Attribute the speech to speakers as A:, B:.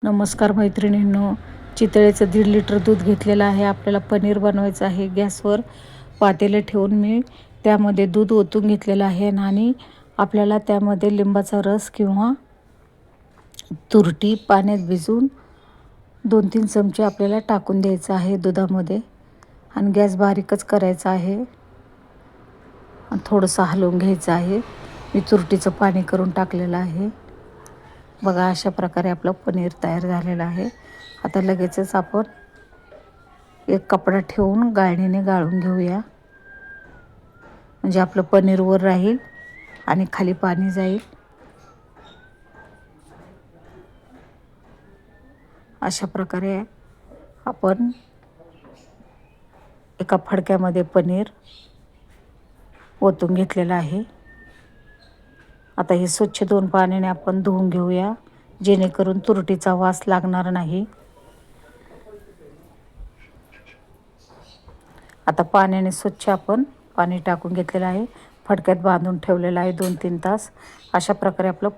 A: नमस्कार मैत्रिणींनो, चितळेचं 1.5 लिटर दूध घेतलेलं आहे. आपल्याला पनीर बनवायचं आहे. गॅसवर पातेले ठेवून मी त्यामध्ये दूध ओतून घेतलेलं आहे आणि आपल्याला त्यामध्ये लिंबाचा रस किंवा तुरटी पाण्यात भिजवून 2-3 चमचे आपल्याला टाकून द्यायचं आहे दुधामध्ये आणि गॅस बारीकच करायचा आहे आणि थोडंसं हलवून घ्यायचं आहे. मी तुरटीचं पाणी करून टाकलेलं आहे. बघा, अशा प्रकारे आपलं पनीर तयार झालेलं आहे. आता लगेचच आपण एक कपडा ठेवून गाळणीने गाळून घेऊया, म्हणजे आपलं पनीर वर राहील आणि खाली पाणी जाईल. अशा प्रकारे आपण एका फडक्यामध्ये पनीर ओतून घेतलेलं आहे. आता हे स्वच्छ 2 पाण्याने आपण धुवून घेऊया, जेणेकरून तुरटीचा वास लागणार नाही. आता पाण्याने स्वच्छ आपण पाणी टाकून घेतलेलं आहे. फडक्यात बांधून ठेवलेलं आहे 2-3 तास. अशा प्रकारे आपलं